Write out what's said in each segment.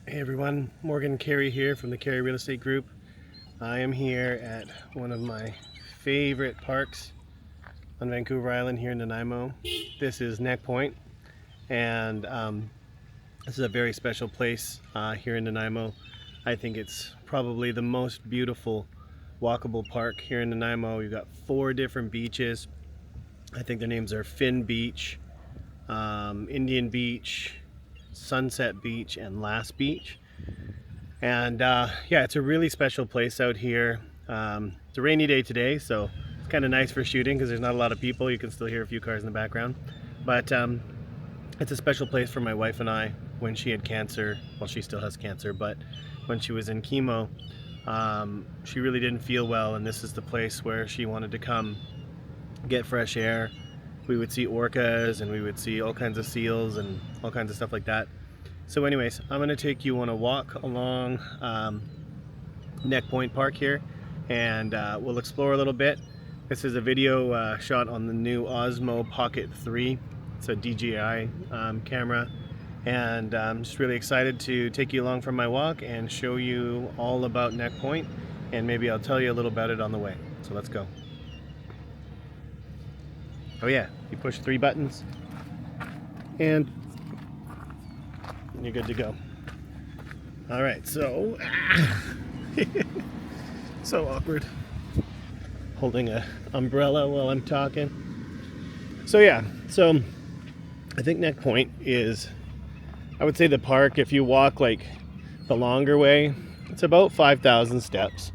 Hey everyone, Morgan Carey here from the Carey Real Estate Group. I am here at one of my favorite parks on Vancouver Island here in Nanaimo. This is Neck Point, and this is a very special place here in Nanaimo. I think it's probably the most beautiful walkable park here in Nanaimo. You've got 4 different beaches. I think their names are Finn Beach, Indian Beach, Sunset Beach, and Last Beach. And yeah, it's a really special place out here. It's a rainy day today, so it's kind of nice for shooting because there's not a lot of people. You can still hear a few cars in the background. But it's a special place for my wife and I when she had cancer. Well, she still has cancer, but when she was in chemo, she really didn't feel well, and this is the place where she wanted to come get fresh air. We would see orcas and we would see all kinds of seals and all kinds of stuff like that. So anyways, I'm going to take you on a walk along Neck Point Park here, and we'll explore a little bit. This is a video shot on the new Osmo Pocket 3. It's a DJI camera, and I'm just really excited to take you along for my walk and show you all about Neck Point, and maybe I'll tell you a little about it on the way. So let's go. Oh yeah, you push 3 buttons and you're good to go. All right, so so awkward holding a umbrella while I'm talking. So yeah, so I think Neck Point is, I would say, the park, if you walk like the longer way, it's about 5,000 steps,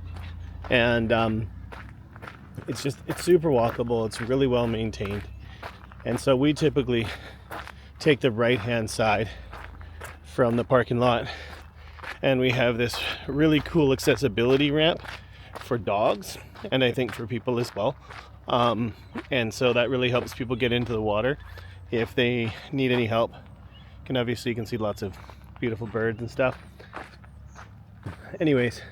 and it's super walkable. It's really well maintained, and so we typically take the right hand side from the parking lot, and we have this really cool accessibility ramp for dogs, and I think for people as well, and so that really helps people get into the water if they need any help. You can see lots of beautiful birds and stuff. Anyways,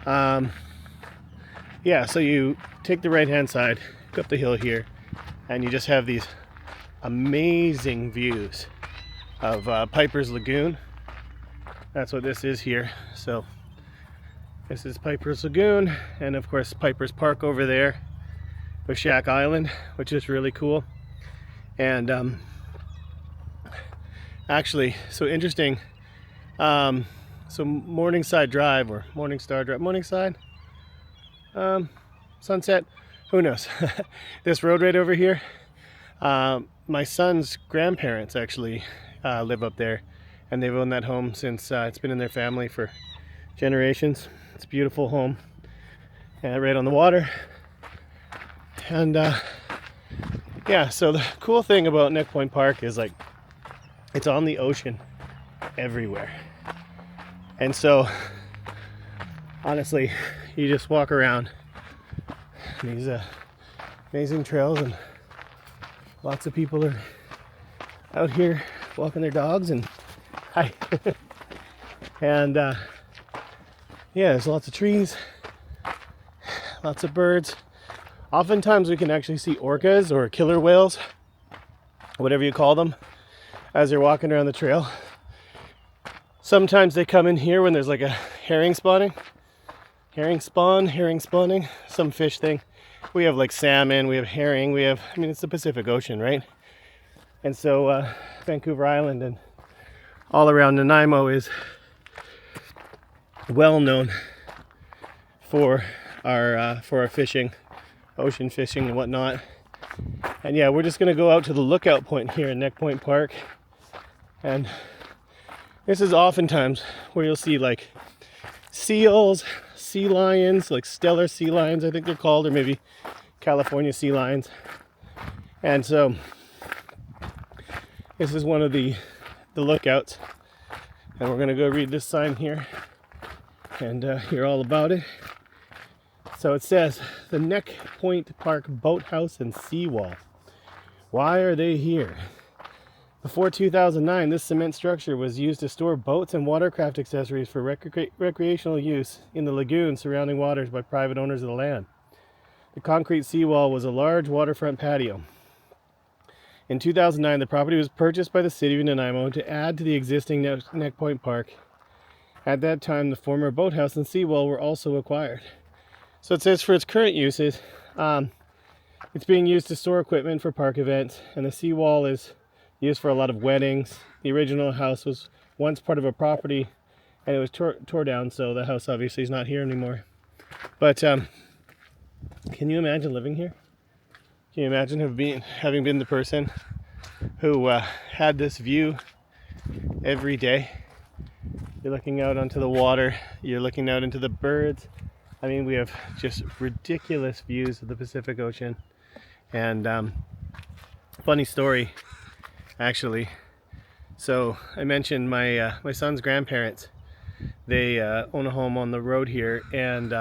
yeah, so you take the right hand side, go up the hill here, and you just have these amazing views of Piper's Lagoon. That's what this is here. So this is Piper's Lagoon, and of course Piper's Park over there with Shack Island, which is really cool. And actually, so interesting, so Morningside Drive, or Morningstar Drive, Morningside, Sunset, who knows. This road right over here, my son's grandparents actually live up there, and they've owned that home since it's been in their family for generations. It's a beautiful home, right on the water. And yeah, so the cool thing about Neck Point Park is, like, it's on the ocean everywhere, and so honestly, you just walk around these amazing trails, and lots of people are out here walking their dogs, and hi. And yeah, there's lots of trees, lots of birds. Oftentimes we can actually see orcas or killer whales, whatever you call them, as you're walking around the trail. Sometimes they come in here when there's like a herring spawning, some fish thing. We have like salmon, we have herring, it's the Pacific Ocean, right? And so Vancouver Island and all around Nanaimo is well known for our fishing, ocean fishing and whatnot. And yeah, we're just gonna go out to the lookout point here in Neck Point Park, and this is oftentimes where you'll see like seals, sea lions, like Stellar sea lions, I think they're called, or maybe California sea lions. And so this is one of the lookouts, and we're gonna go read this sign here and hear all about it. So it says, the Neck Point Park Boathouse and Seawall. Why are they here? Before 2009, this cement structure was used to store boats and watercraft accessories for recreational use in the lagoon surrounding waters by private owners of the land. The concrete seawall was a large waterfront patio. In 2009, the property was purchased by the city of Nanaimo to add to the existing Neck Point Park At that time, the former boathouse and seawall were also acquired. So it says for its current uses, it's being used to store equipment for park events, and the seawall is used for a lot of weddings. The original house was once part of a property, and it was tore down, so the house obviously is not here anymore. But can you imagine living here? Can you imagine having been the person who had this view every day? You're looking out onto the water, you're looking out into the birds. I mean, we have just ridiculous views of the Pacific Ocean. And funny story, actually. So I mentioned my son's grandparents. They own a home on the road here, and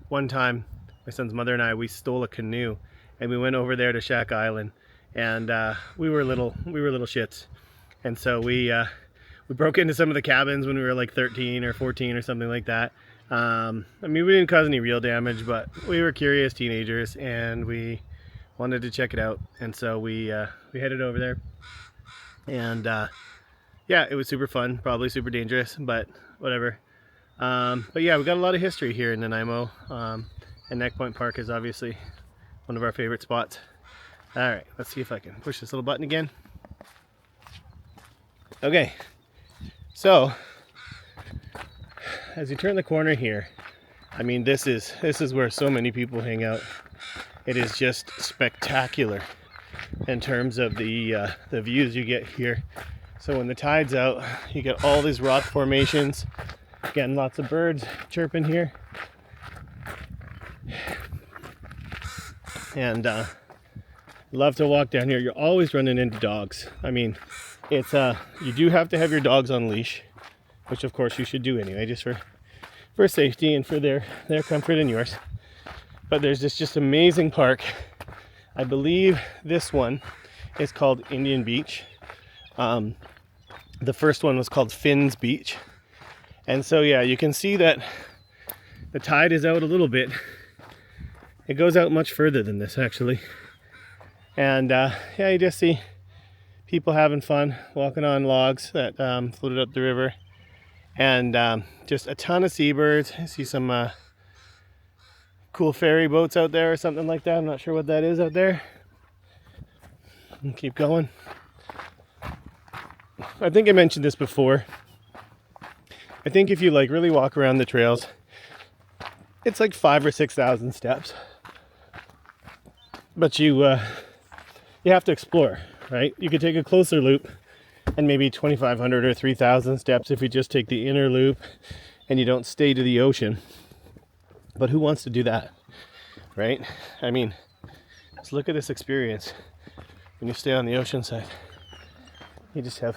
one time my son's mother and I, we stole a canoe and we went over there to Shack Island, and we were little shits, and so we broke into some of the cabins when we were like 13 or 14 or something like that. I mean, we didn't cause any real damage, but we were curious teenagers and we wanted to check it out, and so we headed over there, and yeah, it was super fun, probably super dangerous, but whatever. But yeah, we got a lot of history here in Nanaimo, and Neck Point Park is obviously one of our favorite spots. All right, let's see if I can push this little button again. Okay, so as you turn the corner here, I mean, this is where so many people hang out. It is just spectacular in terms of the views you get here. So when the tide's out, you get all these rock formations, getting lots of birds chirping here, and love to walk down here. You're always running into dogs. I mean, it's you do have to have your dogs on leash, which of course you should do anyway, just for safety and for their comfort and yours. But there's this just amazing park. I believe this one is called Indian Beach. The first one was called Finn's Beach. And so yeah, you can see that the tide is out a little bit. It goes out much further than this, actually. And yeah, you just see people having fun, walking on logs that floated up the river. And just a ton of seabirds. I see some cool ferry boats out there or something like that. I'm not sure what that is out there. And keep going. I think I mentioned this before. I think if you like really walk around the trails, it's like 5,000 or 6,000 steps. But you have to explore, right? You could take a closer loop and maybe 2,500 or 3,000 steps if you just take the inner loop and you don't stay to the ocean. But who wants to do that, right? I mean, just look at this experience when you stay on the ocean side. You just have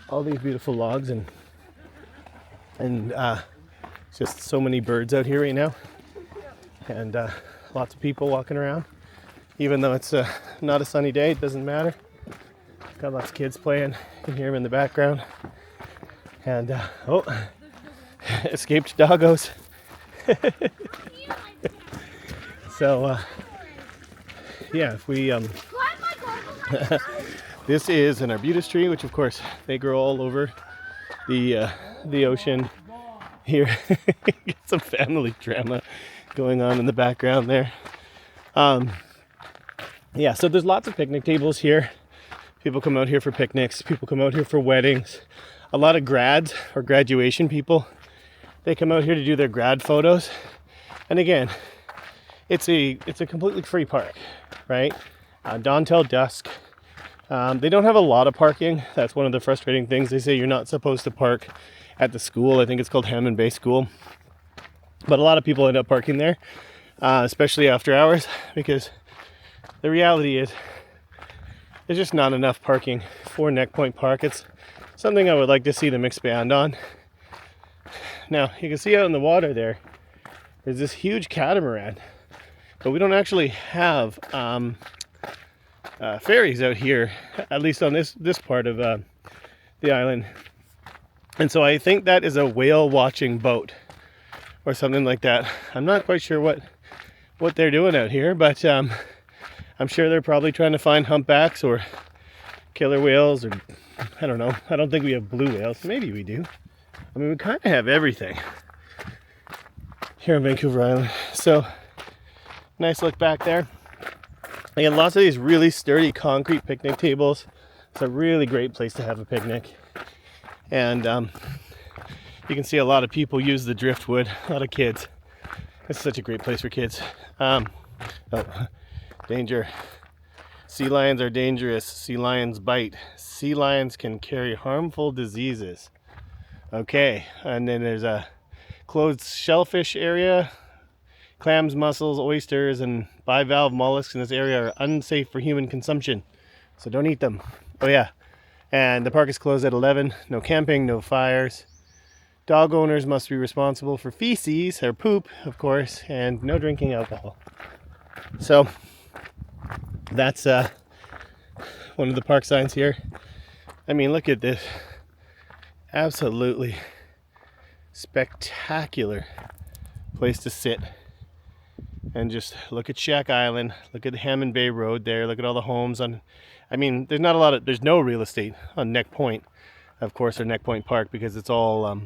all these beautiful logs and just so many birds out here right now, and lots of people walking around. Even though it's not a sunny day, it doesn't matter. Got lots of kids playing. You can hear them in the background. And oh, escaped doggos. So yeah, if we this is an arbutus tree, which of course they grow all over the ocean here. Get some family drama going on in the background there. Yeah, so there's lots of picnic tables here. People come out here for picnics. People come out here for weddings. A lot of grads or graduation people, they come out here to do their grad photos. And again, it's a completely free park, right? Dawn till dusk. They don't have a lot of parking. That's one of the frustrating things. They say you're not supposed to park at the school. I think it's called Hammond Bay School. But a lot of people end up parking there, especially after hours, because the reality is there's just not enough parking for Neck Point Park. It's something I would like to see them expand on. Now, you can see out in the water there's this huge catamaran, but we don't actually have ferries out here, at least on this part of the island. And so I think that is a whale watching boat or something like that. I'm not quite sure what they're doing out here, but I'm sure they're probably trying to find humpbacks or killer whales, or I don't know. I don't think we have blue whales. Maybe we do. I mean, we kind of have everything here on Vancouver Island. So, nice look back there. Again, lots of these really sturdy concrete picnic tables. It's a really great place to have a picnic. And you can see a lot of people use the driftwood, a lot of kids. It's such a great place for kids. Oh, danger. Sea lions are dangerous. Sea lions bite. Sea lions can carry harmful diseases. Okay, and then there's a closed shellfish area. Clams, mussels, oysters, and bivalve mollusks in this area are unsafe for human consumption, so don't eat them. Oh yeah, and the park is closed at 11. No camping, no fires. Dog owners must be responsible for feces or poop, of course, and no drinking alcohol. So that's one of the park signs here. I mean, look at this. Absolutely spectacular place to sit and just look at Shack Island, look at the Hammond Bay Road there, look at all the homes on. I mean, there's no real estate on Neck Point, of course, or Neck Point Park, because it's all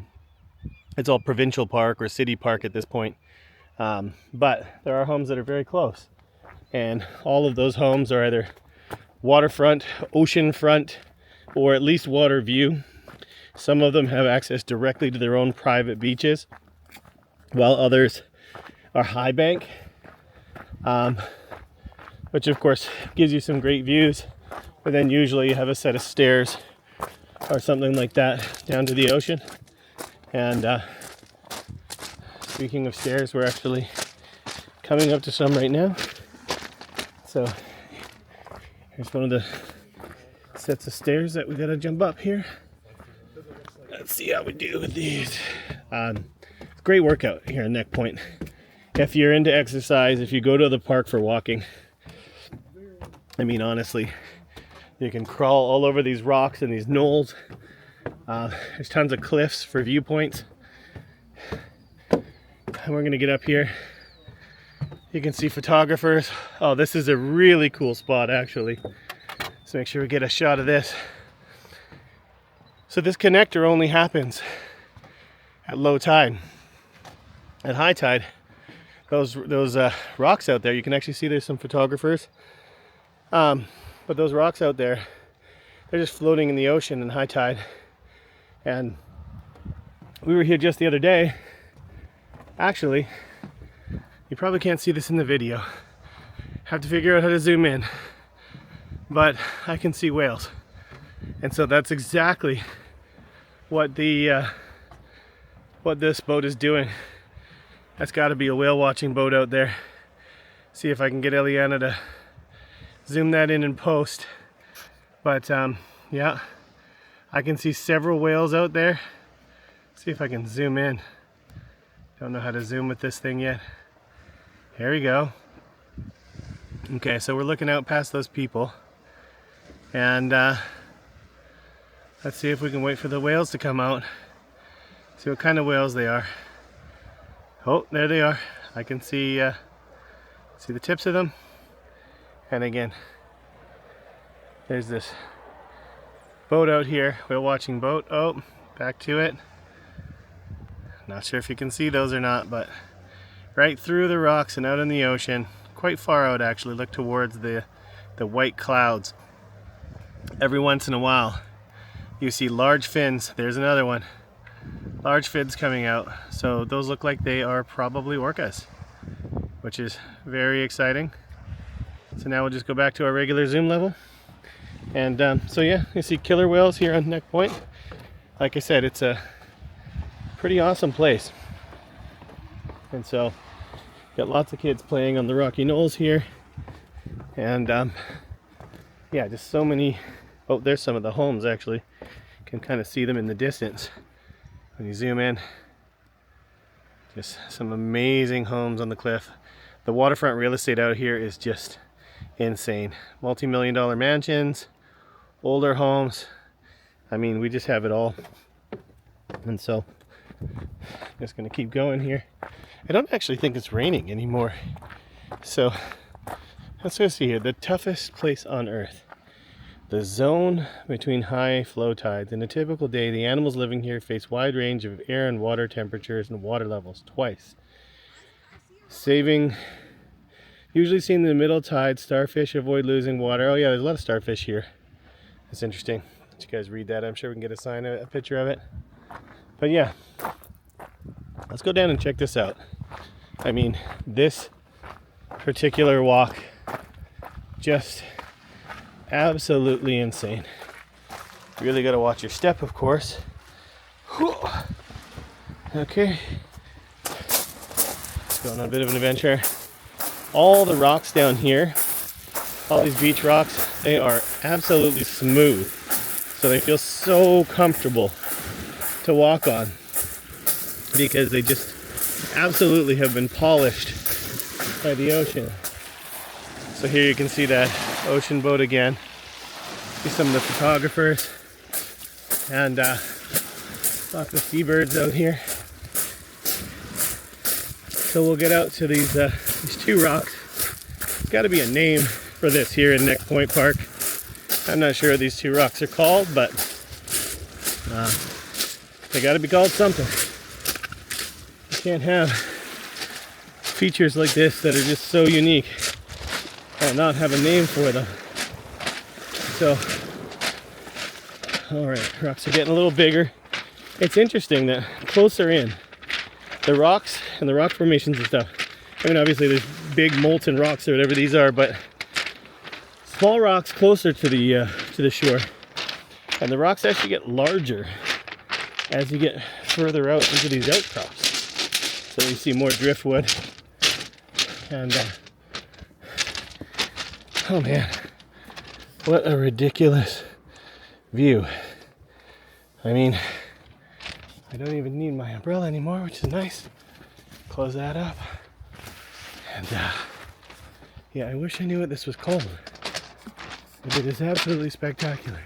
provincial park or city park at this point. But there are homes that are very close, and all of those homes are either waterfront, oceanfront, or at least water view. Some of them have access directly to their own private beaches, while others are high bank, which of course gives you some great views, but then usually you have a set of stairs or something like that down to the ocean. And speaking of stairs, we're actually coming up to some right now. So here's one of the sets of stairs that we gotta jump up here. Let's see how we do with these. Great workout here in Neck Point. If you're into exercise, if you go to the park for walking, I mean, honestly, you can crawl all over these rocks and these knolls. There's tons of cliffs for viewpoints. And we're gonna get up here. You can see photographers. Oh, this is a really cool spot, actually. So make sure we get a shot of this. So this connector only happens at low tide. At high tide, those rocks out there, you can actually see there's some photographers. But those rocks out there, they're just floating in the ocean in high tide. And we were here just the other day. Actually, you probably can't see this in the video. Have to figure out how to zoom in. But I can see whales. And so that's exactly what what this boat is doing. That's got to be a whale watching boat out there. See if I can get Eliana to zoom that in post. But yeah, I can see several whales out there. See if I can zoom in. Don't know how to zoom with this thing yet. Here we go. Okay, so we're looking out past those people. And let's see if we can wait for the whales to come out. See what kind of whales they are. Oh, there they are. I can see the tips of them. And again, there's this boat out here, whale watching boat. Oh, back to it. Not sure if you can see those or not, but right through the rocks and out in the ocean, quite far out actually. Look towards the white clouds. Every once in a while, you see large fins. There's another one. Large fins coming out. So those look like they are probably orcas, which is very exciting. So now we'll just go back to our regular zoom level. And so yeah, you see killer whales here on Neck Point. Like I said, it's a pretty awesome place. And so got lots of kids playing on the rocky knolls here. And yeah, just so many. Oh, there's some of the homes actually. You can kind of see them in the distance when you zoom in. Just some amazing homes on the cliff. The waterfront real estate out here is just insane. Multi-million-dollar mansions, older homes. I mean, we just have it all. And so, just gonna keep going here. I don't actually think it's raining anymore. So, let's go see here. The toughest place on earth. The zone between high flow tides. In a typical day, the animals living here face wide range of air and water temperatures and water levels twice. Usually seen in the middle tide, starfish avoid losing water. Oh yeah, there's a lot of starfish here. That's interesting. Let you guys read that. I'm sure we can get a picture of it. But yeah, let's go down and check this out. I mean, this particular walk, just absolutely insane. You really got to watch your step, of course. Okay, let's go on a bit of an adventure. All the rocks down here, all these beach rocks, they are absolutely smooth. So they feel so comfortable to walk on because they just absolutely have been polished by the ocean. So here you can see that ocean boat again. See some of the photographers and lots of seabirds out here. So we'll get out to these two rocks. There's got to be a name for this here in Neck Point Park. I'm not sure what these two rocks are called, but they got to be called something. You can't have features like this that are just so unique and not have a name for them. So, all right, rocks are getting a little bigger. It's interesting that closer in, the rocks and the rock formations and stuff. I mean, obviously there's big molten rocks or whatever these are, but small rocks closer to the shore, and the rocks actually get larger as you get further out into these outcrops. So you see more driftwood, and oh man, what a ridiculous view. I mean, I don't even need my umbrella anymore, which is nice. Close that up. And yeah, I wish I knew what this was called. But it is absolutely spectacular.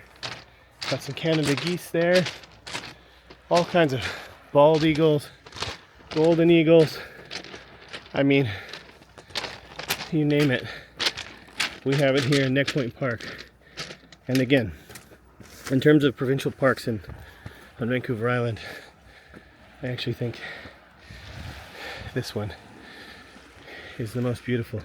Got some Canada geese there. All kinds of bald eagles, golden eagles. I mean, you name it. We have it here in Neck Point Park. And again, in terms of provincial parks on Vancouver Island, I actually think this one is the most beautiful.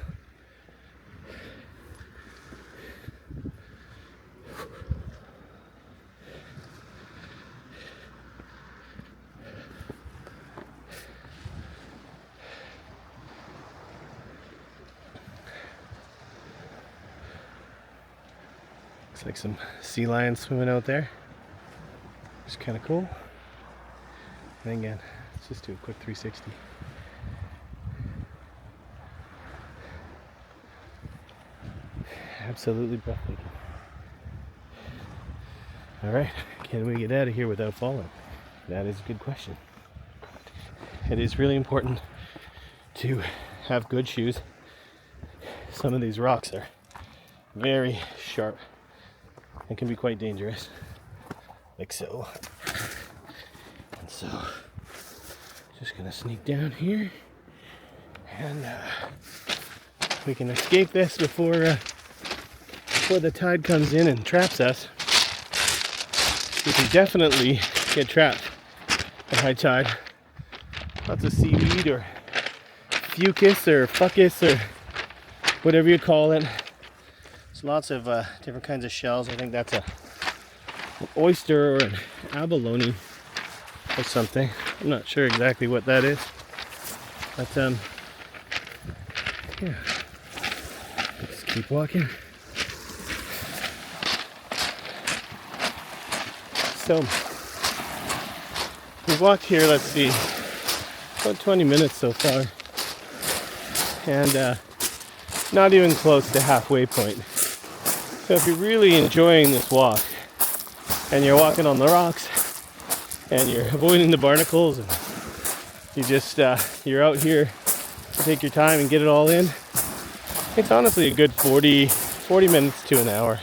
Looks like some sea lions swimming out there. It's kind of cool. And again, let's just do a quick 360. Absolutely breathtaking. Alright, can we get out of here without falling? That is a good question. It is really important to have good shoes. Some of these rocks are very sharp and can be quite dangerous, like so. And so, just gonna sneak down here, and we can escape this before the tide comes in and traps us. We can definitely get trapped at high tide. Lots of seaweed or fucus or fucus or whatever you call it. There's lots of different kinds of shells. I think that's an oyster or an abalone or something. I'm not sure exactly what that is. But yeah. Let's keep walking. So we've walked here, let's see, about 20 minutes so far, and not even close to halfway point. So if you're really enjoying this walk and you're walking on the rocks and you're avoiding the barnacles and you just you're out here to take your time and get it all in, it's honestly a good 40 minutes to an hour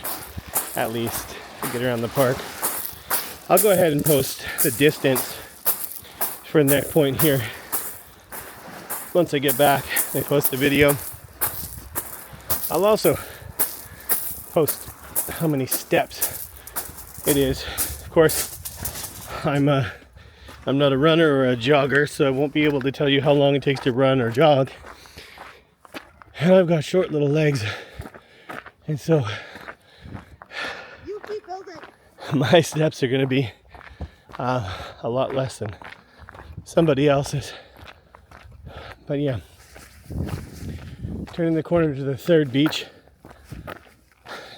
at least to get around the park. I'll go ahead and post the distance for Neck Point here once I get back and post the video. I'll also post how many steps it is. Of course, I'm not a runner or a jogger, so I won't be able to tell you how long it takes to run or jog. And I've got short little legs, and so my steps are going to be a lot less than somebody else's. But yeah, turning the corner to the third beach.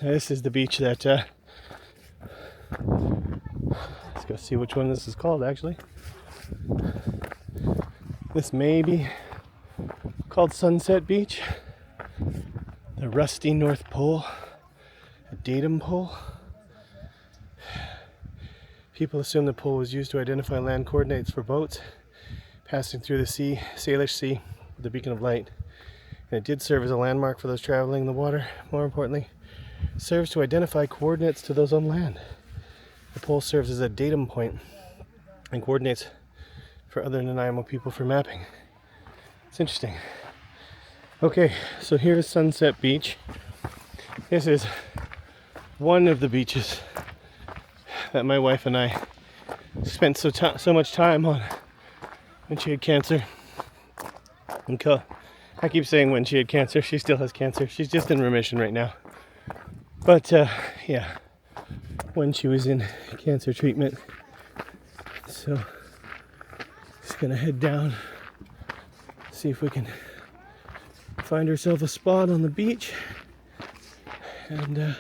This is the beach that let's go see which one this is called actually. This may be called Sunset Beach, the Rusty North Pole, a datum pole. People assume the pole was used to identify land coordinates for boats passing through the Salish Sea with a beacon of light. And it did serve as a landmark for those traveling the water. More importantly, it serves to identify coordinates to those on land. The pole serves as a datum point and coordinates for other Nanaimo people for mapping. It's interesting. Okay, so here's Sunset Beach. This is one of the beaches that my wife and I spent so much time on when she had cancer. I keep saying when she had cancer. She still has cancer. She's just in remission right now. But yeah, when she was in cancer treatment. So just gonna head down, see if we can find herself a spot on the beach, and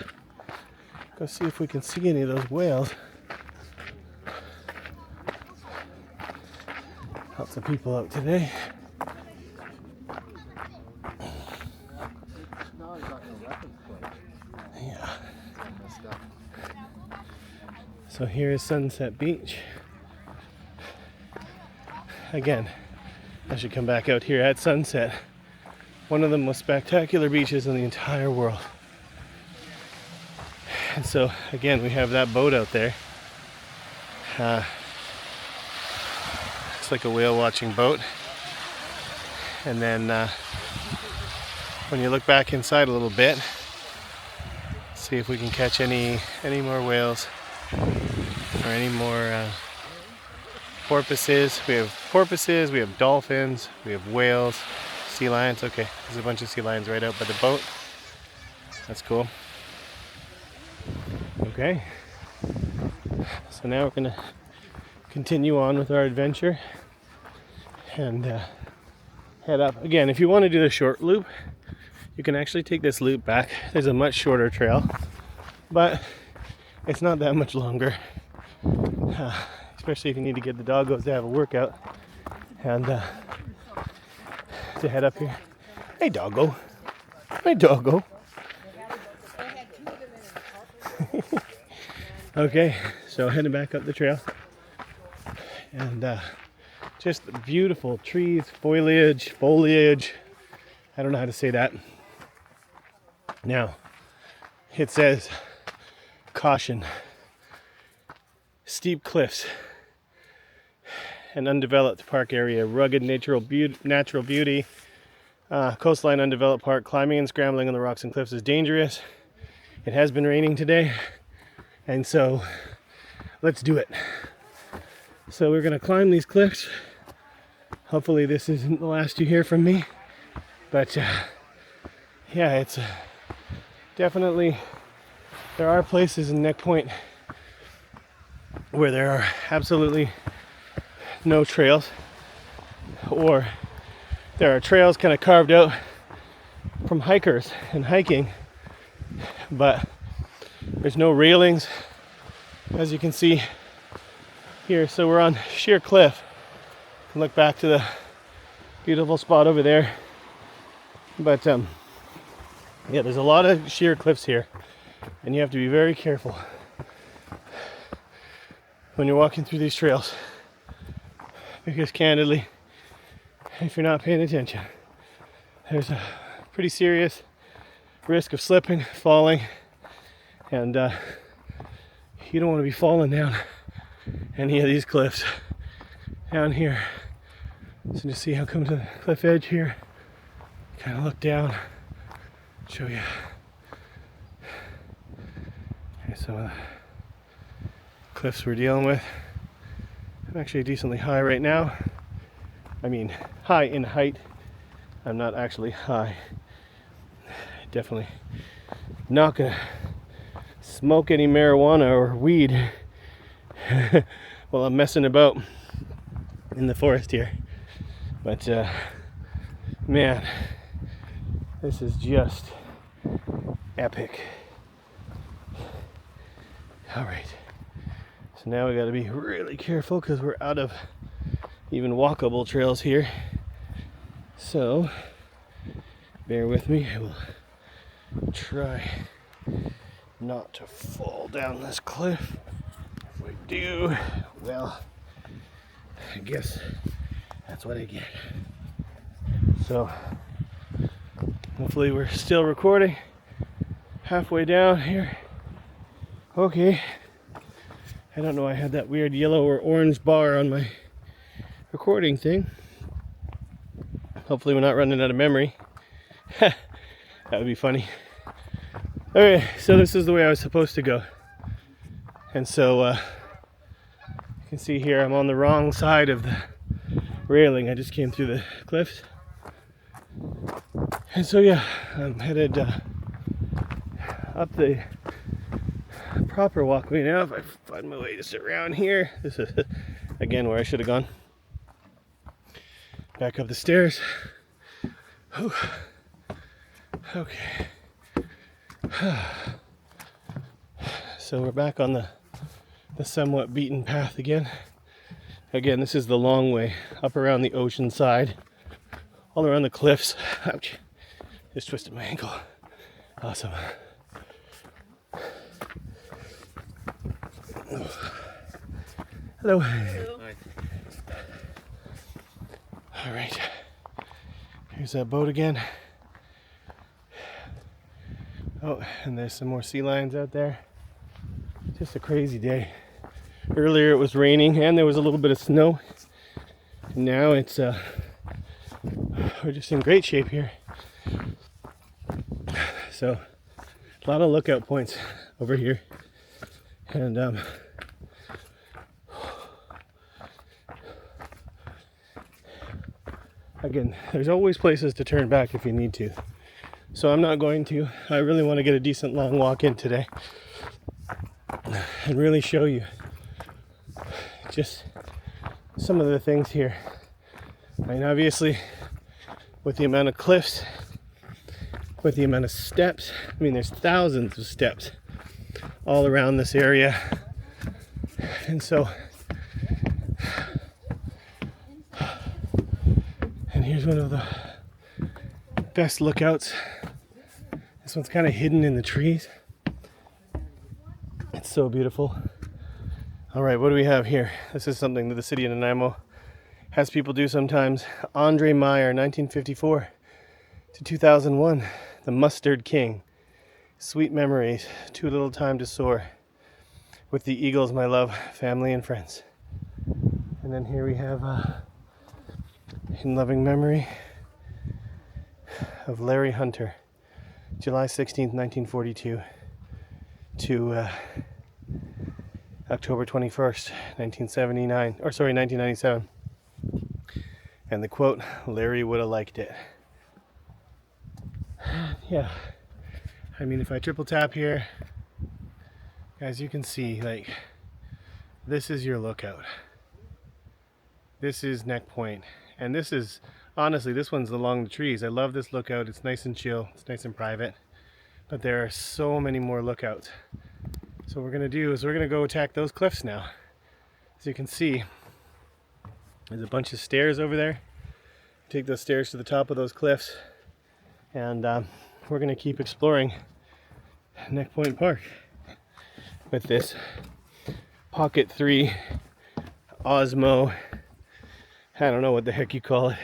go see if we can see any of those whales. Lots of people out today. Yeah. So here is Sunset Beach. Again, I should come back out here at sunset. One of the most spectacular beaches in the entire world. And so again, we have that boat out there. It's like a whale watching boat. And then when you look back inside a little bit, see if we can catch any more whales or any more porpoises. We have porpoises, we have dolphins, we have whales, sea lions. Okay, there's a bunch of sea lions right out by the boat. That's cool. Okay, so now we're gonna continue on with our adventure and head up. Again, if you want to do the short loop, you can actually take this loop back. There's a much shorter trail, but it's not that much longer, especially if you need to get the doggos to have a workout and to head up here. Hey doggo, hey doggo. Okay, so heading back up the trail, and just beautiful trees, foliage. I don't know how to say that. Now, it says, caution, steep cliffs, an undeveloped park area, rugged natural beauty, coastline undeveloped park, climbing and scrambling on the rocks and cliffs is dangerous. It has been raining today, and so let's do it. So we're gonna climb these cliffs. Hopefully this isn't the last you hear from me, but yeah, it's definitely, there are places in Neck Point where there are absolutely no trails, or there are trails kind of carved out from hikers and hiking, but there's no railings, as you can see here. So we're on sheer cliff. You can look back to the beautiful spot over there, but yeah, there's a lot of sheer cliffs here, and you have to be very careful when you're walking through these trails, because candidly, if you're not paying attention, there's a pretty serious risk of slipping, falling, and you don't want to be falling down any of these cliffs down here. So just see how come to the cliff edge here, kind of look down, show you. Here's some of the cliffs we're dealing with. I'm actually decently high right now. I mean, high in height. I'm not actually high. Definitely not gonna smoke any marijuana or weed while I'm messing about in the forest here. But man, this is just epic. All right, so now we got to be really careful because we're out of even walkable trails here. So bear with me. I will try not to fall down this cliff. If we do, well, I guess that's what I get. So hopefully we're still recording. Halfway down here. Okay. I don't know, I had that weird yellow or orange bar on my recording thing. Hopefully we're not running out of memory. That would be funny. Okay, so this is the way I was supposed to go. And so you can see here I'm on the wrong side of the railing. I just came through the cliffs. And so yeah, I'm headed up the proper walkway now. If I find my way just around here. This is again where I should have gone. Back up the stairs. Whew. Okay. So we're back on the somewhat beaten path again. Again, this is the long way up around the ocean side, all around the cliffs. Ouch! Just twisted my ankle. Awesome. Hello. Hi. All right. Here's that boat again. Oh, and there's some more sea lions out there. Just a crazy day. Earlier it was raining and there was a little bit of snow. And now it's we're just in great shape here. So a lot of lookout points over here. And again, there's always places to turn back if you need to. So I'm not going to. I really want to get a decent long walk in today and really show you just some of the things here. I mean, obviously, with the amount of cliffs, with the amount of steps, I mean, there's thousands of steps all around this area. And so, and here's one of the best lookouts. This one's kind of hidden in the trees. It's so beautiful. All right, what do we have here? This is something that the city of Nanaimo has people do sometimes. Andre Meyer, 1954 to 2001, The Mustard King. Sweet memories, too little time to soar. With the Eagles, my love, family and friends. And then here we have in loving memory of Larry Hunter, July 16th, 1942 to October 21st, 1997. And the quote, Larry would have liked it. Yeah, I mean, if I triple tap here, guys, you can see, like, this is your lookout. This is Neck Point. And this is, honestly, this one's along the trees. I love this lookout. It's nice and chill. It's nice and private. But there are so many more lookouts. So what we're going to do is we're going to go attack those cliffs now. As you can see, there's a bunch of stairs over there. Take those stairs to the top of those cliffs. And we're going to keep exploring Neck Point Park with this Pocket 3 Osmo. I don't know what the heck you call it.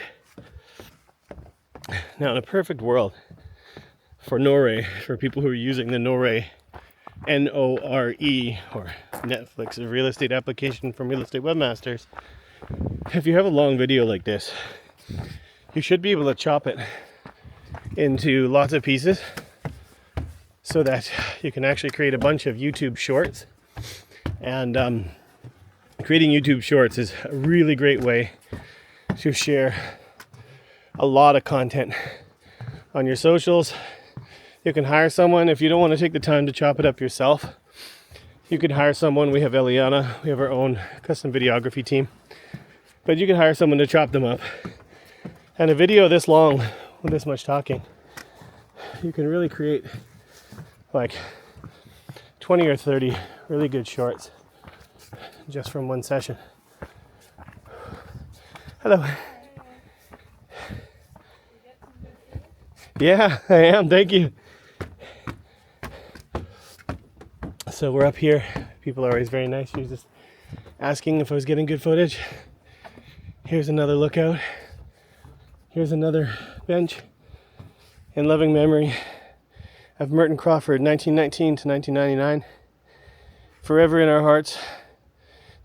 Now, in a perfect world for Nore, for people who are using the Nore, N-O-R-E, or Netflix, a real estate application from Real Estate Webmasters, if you have a long video like this, you should be able to chop it into lots of pieces so that you can actually create a bunch of YouTube shorts. And creating YouTube shorts is a really great way to share a lot of content on your socials. You can hire someone if you don't want to take the time to chop it up yourself. You can hire someone. We have Eliana. We have our own custom videography team. But you can hire someone to chop them up. And a video this long, with this much talking, you can really create like 20 or 30 really good shorts just from one session. Hello. Yeah, I am. Thank you. So we're up here. People are always very nice. She was just asking if I was getting good footage. Here's another lookout. Here's another bench in loving memory of Merton Crawford, 1919 to 1999. Forever in our hearts.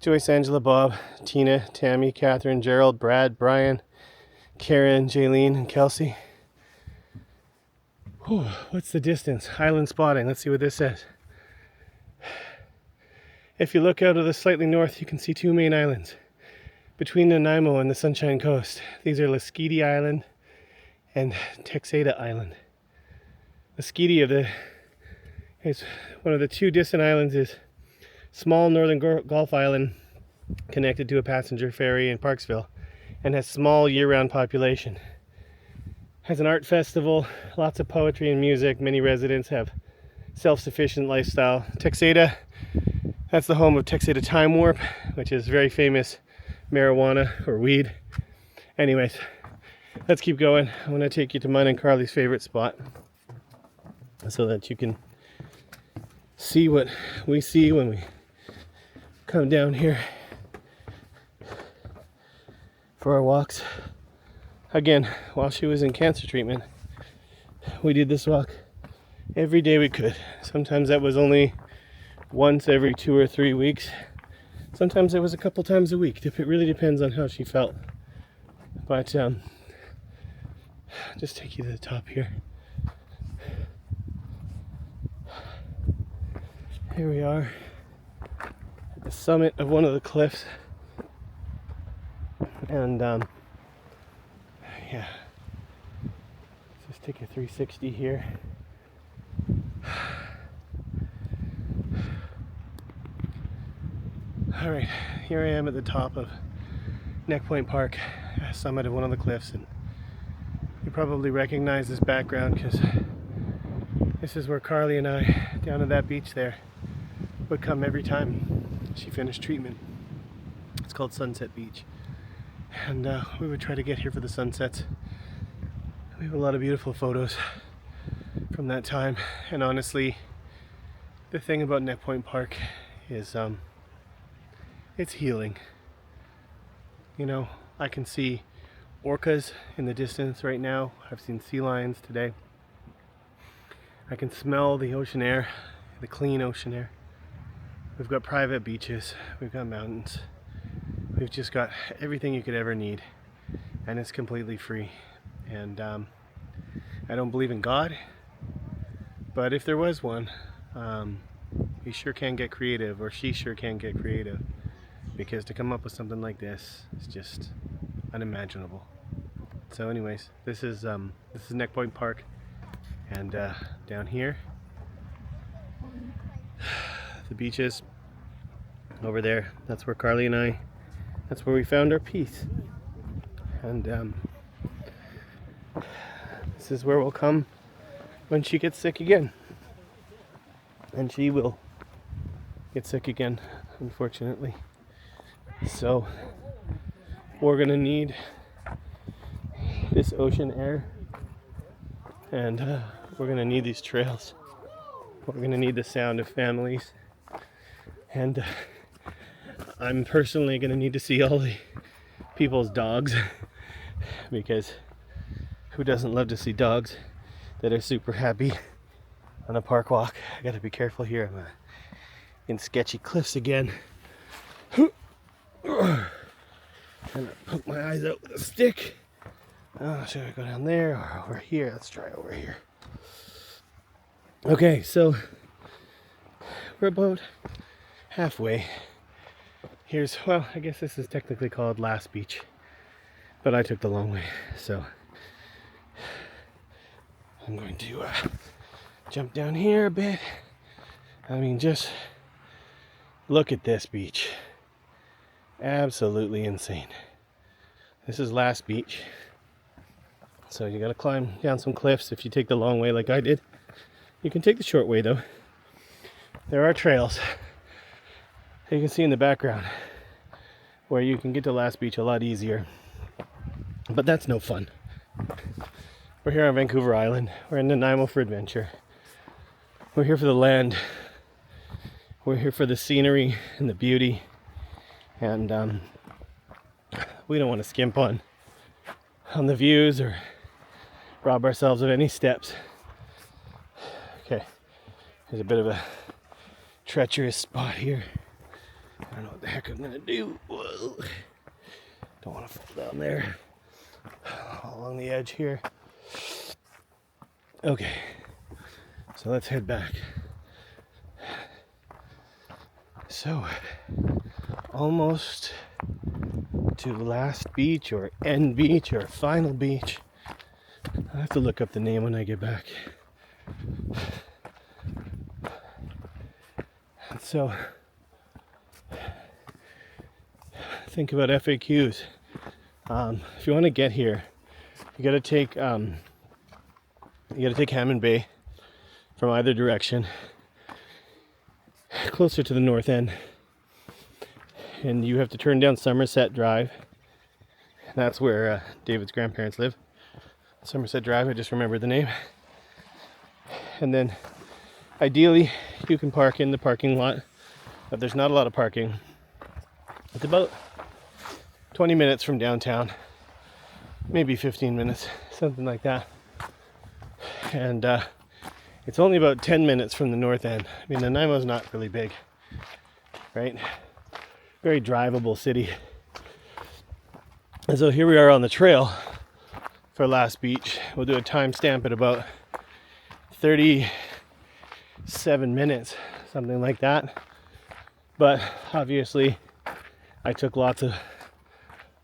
Joyce, Angela, Bob, Tina, Tammy, Catherine, Gerald, Brad, Brian, Karen, Jaylene, and Kelsey. Whew, what's the distance? Island spotting. Let's see what this says. If you look out of the slightly north, you can see two main islands between Nanaimo and the Sunshine Coast. These are Lasqueti Island and Texada Island. Lasqueti is one of the two distant islands, is small northern Gulf Island connected to a passenger ferry in Parksville and has small year-round population. Has an art festival, lots of poetry and music. Many residents have self-sufficient lifestyle. Texada, that's the home of Texada Time Warp, which is very famous marijuana or weed. Anyways, let's keep going. I want to take you to mine and Carly's favorite spot so that you can see what we see when we come down here for our walks. Again, while she was in cancer treatment, we did this walk every day we could. Sometimes that was only once every 2 or 3 weeks. Sometimes it was a couple times a week. It really depends on how she felt. But just take you to the top here. Here we are at the summit of one of the cliffs. And yeah, let's just take a 360 here. Alright, here I am at the top of Neck Point Park, summit of one of the cliffs, and you probably recognize this background because this is where Carly and I, down at that beach there, would come every time she finished treatment. It's called Sunset Beach, and we would try to get here for the sunsets. We have a lot of beautiful photos from that time, and honestly, the thing about Neck Point Park is it's healing. You know, I can see orcas in the distance right now. I've seen sea lions today. I can smell the ocean air, the clean ocean air. We've got private beaches, we've got mountains. We've just got everything you could ever need, and it's completely free. And I don't believe in God, but if there was one, he sure can get creative, or she sure can get creative, because to come up with something like this is just unimaginable. So anyways, this is Neck Point Park, and down here the beaches over there, that's where Carly and I, that's where we found our peace. And this is where we'll come when she gets sick again. And she will get sick again, unfortunately. So we're gonna need this ocean air, and we're gonna need these trails. We're gonna need the sound of families, and I'm personally gonna need to see all the people's dogs, because who doesn't love to see dogs that are super happy on a park walk? I gotta be careful here. I'm in sketchy cliffs again. And I poke my eyes out with a stick. Oh, should I go down there or over here? Let's try over here. Okay, so we're about halfway. Here's, well, I guess this is technically called Last Beach, but I took the long way, so I'm going to jump down here a bit. I mean, just look at this beach. Absolutely insane. This is Last Beach. So you gotta climb down some cliffs if you take the long way like I did. You can take the short way though. There are trails you can see in the background where you can get to Last Beach a lot easier. But that's no fun. We're here on Vancouver Island. We're in Nanaimo for adventure. We're here for the land. We're here for the scenery and the beauty. And we don't want to skimp on the views or rob ourselves of any steps. Okay, there's a bit of a treacherous spot here. I don't know what the heck I'm gonna do. Whoa. Don't want to fall down there. All along the edge here. Okay, so let's head back. So, almost to Last Beach or End Beach or Final Beach. I have to look up the name when I get back. And so, think about FAQs. If you want to get here, you got to take Hammond Bay from either direction, closer to the north end, and you have to turn down Somerset Drive. That's where David's grandparents live. Somerset Drive, I just remembered the name. And then ideally you can park in the parking lot, but there's not a lot of parking. It's about 20 minutes from downtown, maybe 15 minutes, something like that. And it's only about 10 minutes from the north end. I mean, Nanaimo's not really big, right? Very drivable city. And so here we are on the trail for Last Beach. We'll do a timestamp at about 37 minutes, something like that. But obviously I took lots of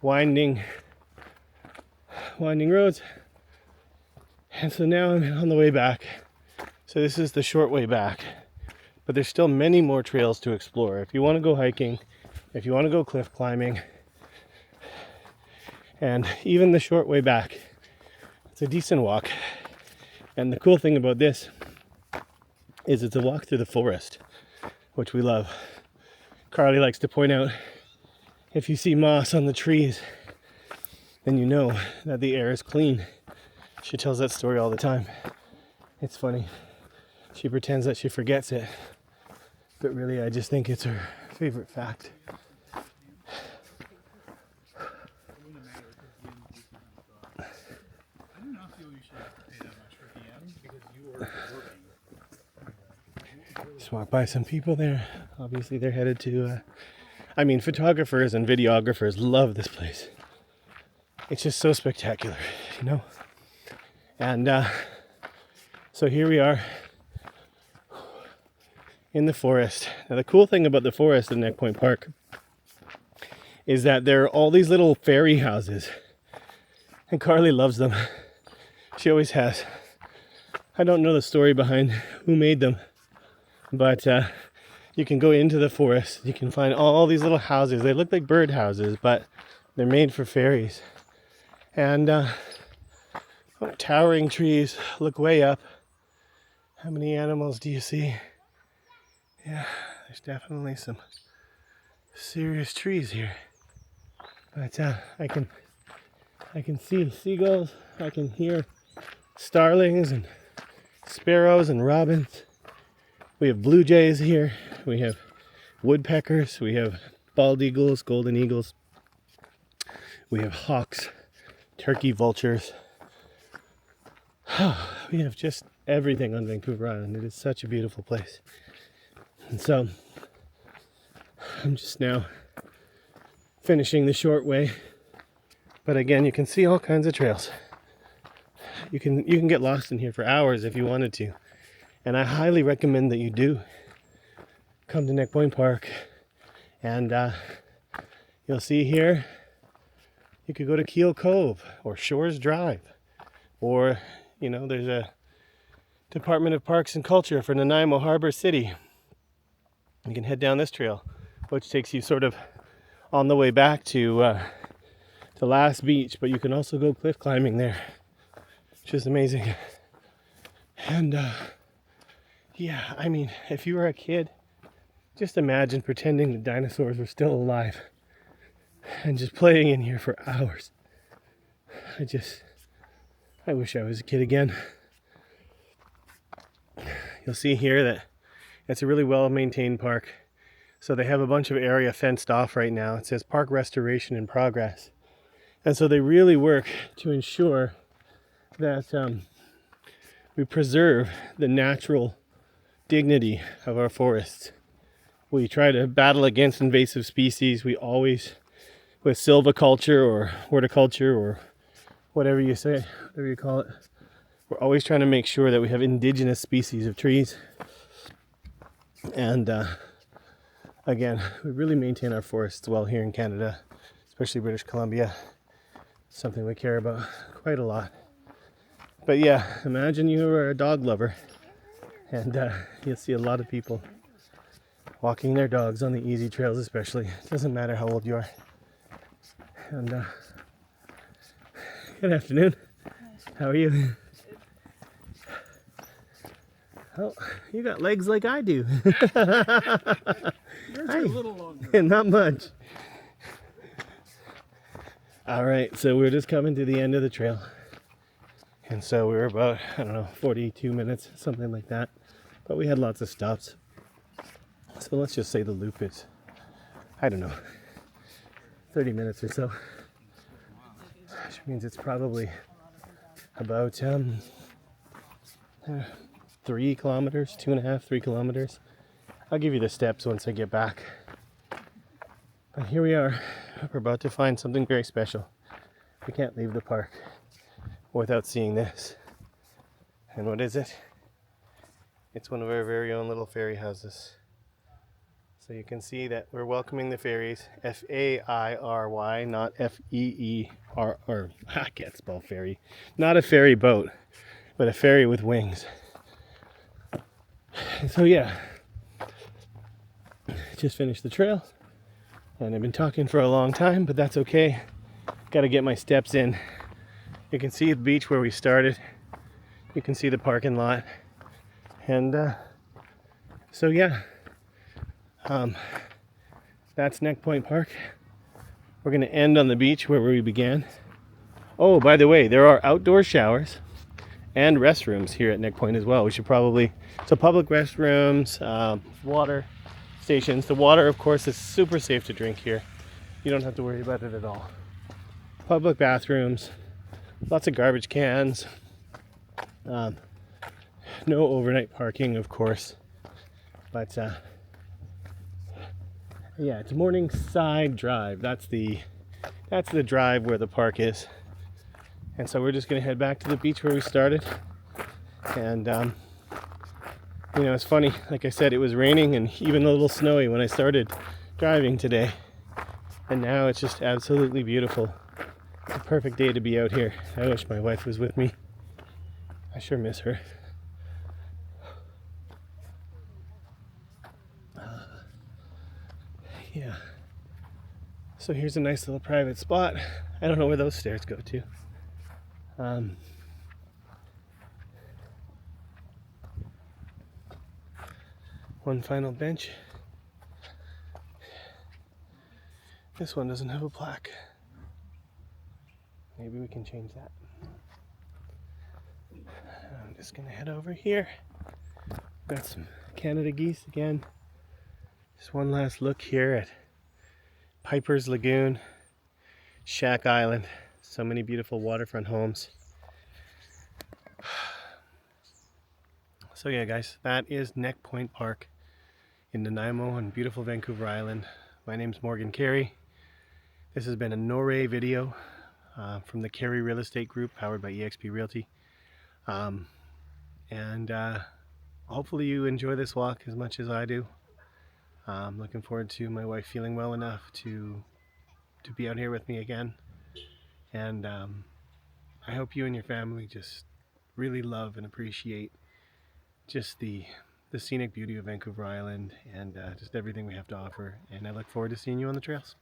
winding roads. And so now I'm on the way back. So this is the short way back. But there's still many more trails to explore. If you want to go hiking, if you want to go cliff climbing, and even the short way back, it's a decent walk. And the cool thing about this is it's a walk through the forest, which we love. Carly likes to point out, if you see moss on the trees, then you know that the air is clean. She tells that story all the time. It's funny. She pretends that she forgets it, but really I just think it's her favorite fact. Just walk by some people there. Obviously they're headed to photographers and videographers love this place. It's just so spectacular, you know. And so here we are in the forest. Now the cool thing about the forest in Neck Point Park is that there are all these little fairy houses, and Carly loves them. She always has. I don't know the story behind who made them, but you can go into the forest. You can find all these little houses. They look like bird houses, but they're made for fairies. And towering trees, look way up. How many animals do you see? Yeah, there's definitely some serious trees here. But I can see seagulls. I can hear starlings and sparrows and robins. We have blue jays here. We have woodpeckers. We have bald eagles, golden eagles. We have hawks, turkey vultures. We have just everything on Vancouver Island. It is such a beautiful place. And so I'm just now finishing the short way. But again, you can see all kinds of trails. You can get lost in here for hours if you wanted to. And I highly recommend that you do come to Neck Point Park. And you'll see here, you could go to Keel Cove or Shores Drive, or, you know, there's a Department of Parks and Culture for Nanaimo Harbor City. You can head down this trail, which takes you sort of on the way back to Last Beach, but you can also go cliff climbing there, which is amazing. And yeah, I mean, if you were a kid, just imagine pretending the dinosaurs were still alive and just playing in here for hours. I wish I was a kid again. You'll see here that it's a really well-maintained park. So they have a bunch of area fenced off right now. It says park restoration in progress. And so they really work to ensure that we preserve the natural dignity of our forests. We try to battle against invasive species. We always, with silviculture or horticulture or whatever you say, whatever you call it, we're always trying to make sure that we have indigenous species of trees. And again, we really maintain our forests well here in Canada, especially British Columbia. Something we care about quite a lot. But yeah, imagine you were a dog lover, and you'll see a lot of people walking their dogs on the easy trails, especially. It doesn't matter how old you are. And good afternoon. How are you? Oh, you got legs like I do. Yours are a little longer. Not much. All right, so we're just coming to the end of the trail. And so we were about, 42 minutes, something like that. But we had lots of stops. So let's just say the loop is, 30 minutes or so. Which means it's probably about 3 kilometers, 2.5, 3 kilometers. I'll give you the steps once I get back. But here we are. We're about to find something very special. We can't leave the park without seeing this. And what is it? It's one of our very own little fairy houses. So you can see that we're welcoming the fairies, F-A-I-R-Y, not F-E-E-R, I can't spell fairy. Not a ferry boat, but a fairy with wings. So yeah, just finished the trail, and I've been talking for a long time, but that's okay. Got to get my steps in. You can see the beach where we started. You can see the parking lot, and so yeah, that's Neck Point Park. We're going to end on the beach where we began. Oh, by the way, there are outdoor showers and restrooms here at Neck Point as well. We should probably, so public restrooms, water stations. The water, of course, is super safe to drink here. You don't have to worry about it at all. Public bathrooms, lots of garbage cans, no overnight parking, of course, but yeah, it's Morningside Drive. That's the drive where the park is. And so we're just going to head back to the beach where we started. And it's funny, like I said, it was raining and even a little snowy when I started driving today, and now it's just absolutely beautiful. It's a perfect day to be out here. I wish my wife was with me. I sure miss her. Yeah. So here's a nice little private spot. I don't know where those stairs go to. One final bench. This one doesn't have a plaque. Maybe we can change that. I'm just gonna head over here. Got some Canada geese again. Just one last look here at Piper's Lagoon, Shack Island. So many beautiful waterfront homes. So yeah, guys, that is Neck Point Park in Nanaimo on beautiful Vancouver Island. My name's Morgan Carey. This has been a Norway video from the Carey Real Estate Group, powered by eXp Realty. hopefully you enjoy this walk as much as I do. I'm looking forward to my wife feeling well enough to be out here with me again. And I hope you and your family just really love and appreciate just the scenic beauty of Vancouver Island and just everything we have to offer. And I look forward to seeing you on the trails.